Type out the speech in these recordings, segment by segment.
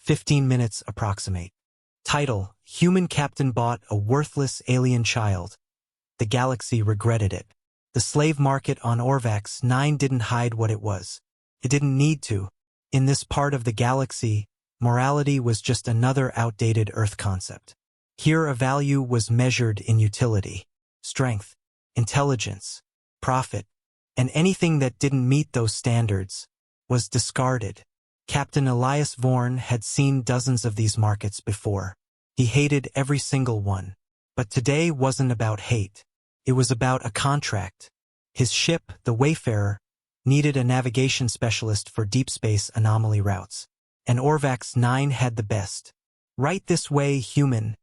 15 minutes approximate. Title: Human Captain Bought a Worthless Alien Child. The galaxy regretted it. The slave market on Orvax 9 didn't hide what it was. It didn't need to. In this part of the galaxy, morality was just another outdated Earth concept. Here a value was measured in utility, strength, intelligence, profit, and anything that didn't meet those standards was discarded. Captain Elias Vorn had seen dozens of these markets before. He hated every single one. But today wasn't about hate. It was about a contract. His ship, the Wayfarer, needed a navigation specialist for deep space anomaly routes. And Orvax 9 had the best. Right this way, human,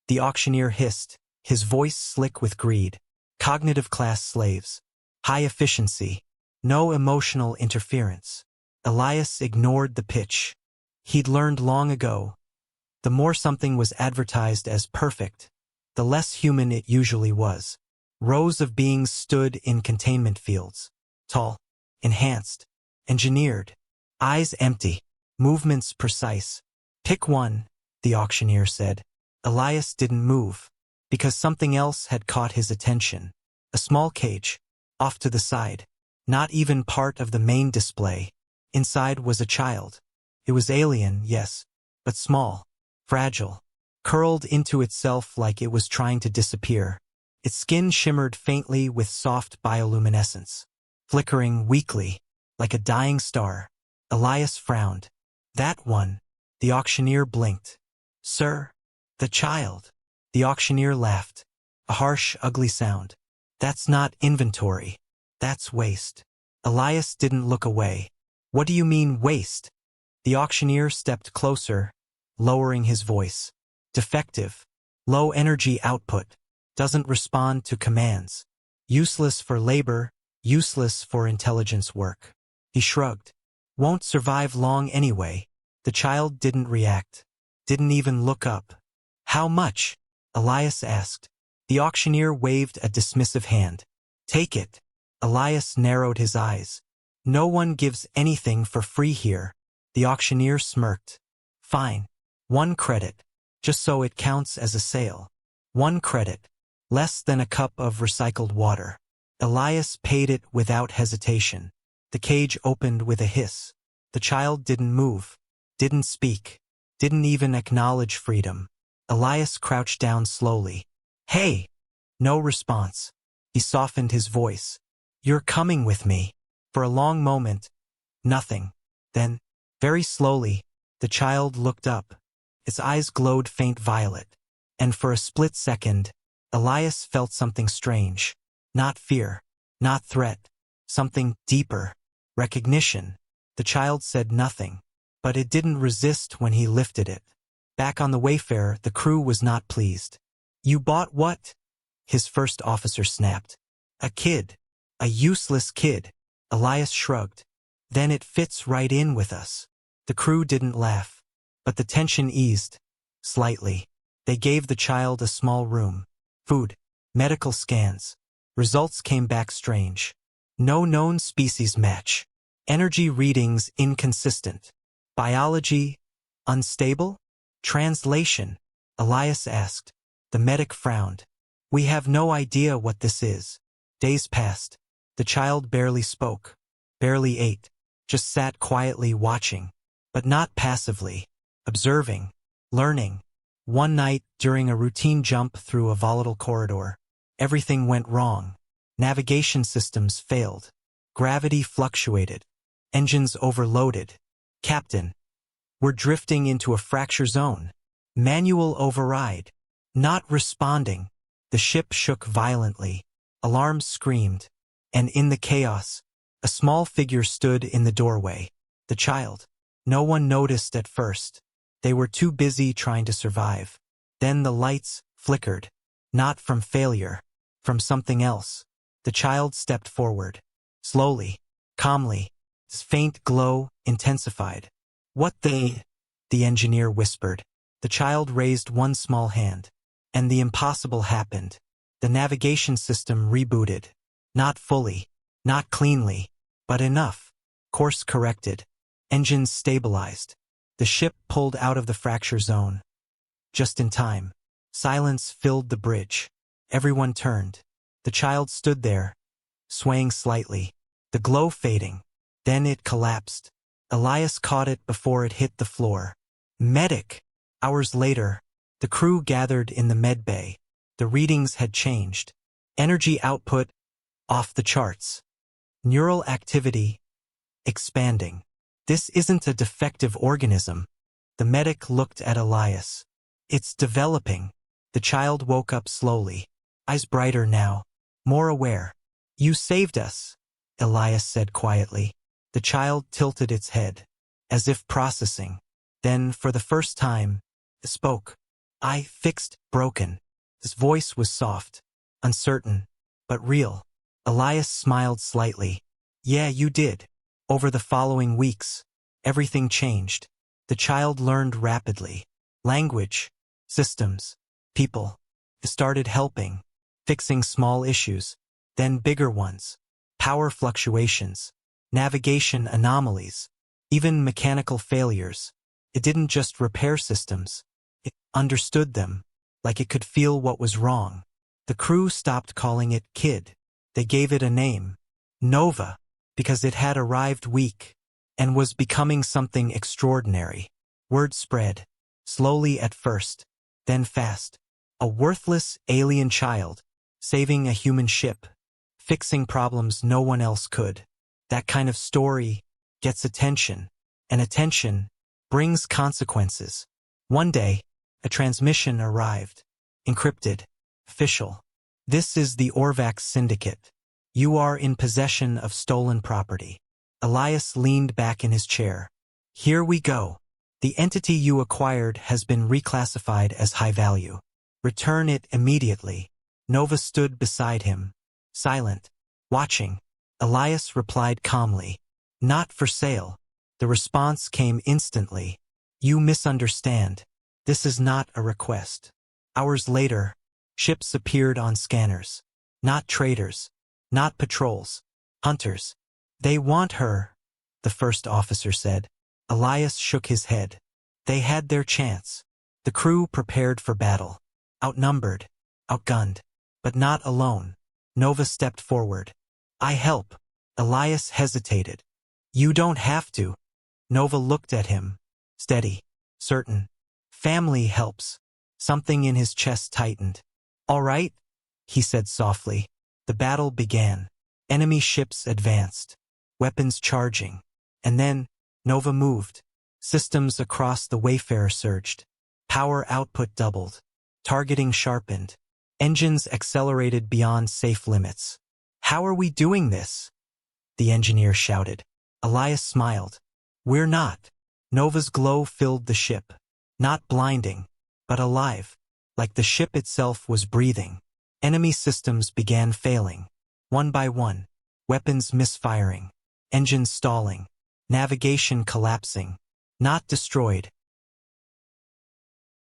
the auctioneer hissed, his voice slick with greed. Cognitive class slaves. High efficiency. No emotional interference. Elias ignored the pitch. He'd learned long ago. The more something was advertised as perfect, the less human it usually was. Rows of beings stood in containment fields. Tall, enhanced, engineered. Eyes empty. Movements precise. Pick one, the auctioneer said. Elias didn't move, because something else had caught his attention. A small cage, off to the side. Not even part of the main display. Inside was a child. It was alien, yes, but small, fragile, curled into itself like it was trying to disappear. Its skin shimmered faintly with soft bioluminescence, flickering weakly, like a dying star. Elias frowned. That one. The auctioneer blinked. Sir? The child. The auctioneer laughed. A harsh, ugly sound. That's not inventory. That's waste. Elias didn't look away. What do you mean, waste? The auctioneer stepped closer, lowering his voice. Defective. Low energy output. Doesn't respond to commands. Useless for labor, useless for intelligence work. He shrugged. Won't survive long anyway. The child didn't react. Didn't even look up. How much? Elias asked. The auctioneer waved a dismissive hand. Take it. Elias narrowed his eyes. No one gives anything for free here. The auctioneer smirked. Fine. 1 credit. Just so it counts as a sale. 1 credit. Less than a cup of recycled water. Elias paid it without hesitation. The cage opened with a hiss. The child didn't move. Didn't speak. Didn't even acknowledge freedom. Elias crouched down slowly. Hey! No response. He softened his voice. You're coming with me. For a long moment, nothing. Then, very slowly, the child looked up. Its eyes glowed faint violet. And for a split second, Elias felt something strange. Not fear. Not threat. Something deeper. Recognition. The child said nothing. But it didn't resist when he lifted it. Back on the Wayfarer, the crew was not pleased. You bought what? His first officer snapped. A kid. A useless kid. Elias shrugged. Then it fits right in with us. The crew didn't laugh. But the tension eased. Slightly. They gave the child a small room. Food. Medical scans. Results came back strange. No known species match. Energy readings inconsistent. Biology unstable? Translation? Elias asked. The medic frowned. We have no idea what this is. Days passed. The child barely spoke. Barely ate. Just sat quietly watching. But not passively. Observing. Learning. One night, during a routine jump through a volatile corridor, everything went wrong. Navigation systems failed. Gravity fluctuated. Engines overloaded. Captain. We're drifting into a fracture zone. Manual override. Not responding. The ship shook violently. Alarms screamed. And in the chaos, a small figure stood in the doorway. The child. No one noticed at first. They were too busy trying to survive. Then the lights flickered. Not from failure. From something else. The child stepped forward. Slowly. Calmly. His faint glow intensified. What the engineer whispered. The child raised one small hand. And the impossible happened. The navigation system rebooted. Not fully. Not cleanly. But enough. Course corrected. Engines stabilized. The ship pulled out of the fracture zone. Just in time. Silence filled the bridge. Everyone turned. The child stood there, swaying slightly, the glow fading. Then it collapsed. Elias caught it before it hit the floor. Medic! Hours later, the crew gathered in the med bay. The readings had changed. Energy output, off the charts. Neural activity, expanding. This isn't a defective organism. The medic looked at Elias. It's developing. The child woke up slowly. Eyes brighter now. More aware. You saved us, Elias said quietly. The child tilted its head, as if processing. Then, for the first time, it spoke. I fixed broken. His voice was soft, uncertain, but real. Elias smiled slightly. Yeah, you did. Over the following weeks, everything changed. The child learned rapidly. Language, systems, people. It started helping, fixing small issues, then bigger ones. Power fluctuations, navigation anomalies, even mechanical failures. It didn't just repair systems. It understood them, like it could feel what was wrong. The crew stopped calling it Kid. They gave it a name, Nova, because it had arrived weak and was becoming something extraordinary. Word spread, slowly at first, then fast. A worthless alien child, saving a human ship, fixing problems no one else could. That kind of story gets attention, and attention brings consequences. One day, a transmission arrived. Encrypted. Official. This is the Orvax Syndicate. You are in possession of stolen property. Elias leaned back in his chair. Here we go. The entity you acquired has been reclassified as high value. Return it immediately. Nova stood beside him, silent, watching. Elias replied calmly. Not for sale. The response came instantly. You misunderstand. This is not a request. Hours later, ships appeared on scanners. Not traders. Not patrols. Hunters. They want her, the first officer said. Elias shook his head. They had their chance. The crew prepared for battle. Outnumbered. Outgunned. But not alone. Nova stepped forward. I help. Elias hesitated. You don't have to. Nova looked at him. Steady. Certain. Family helps. Something in his chest tightened. All right, he said softly. The battle began. Enemy ships advanced. Weapons charging. And then, Nova moved. Systems across the Wayfarer surged. Power output doubled. Targeting sharpened. Engines accelerated beyond safe limits. How are we doing this? The engineer shouted. Elias smiled. We're not. Nova's glow filled the ship. Not blinding, but alive. Like the ship itself was breathing. Enemy systems began failing. One by one. Weapons misfiring. Engines stalling. Navigation collapsing. Not destroyed,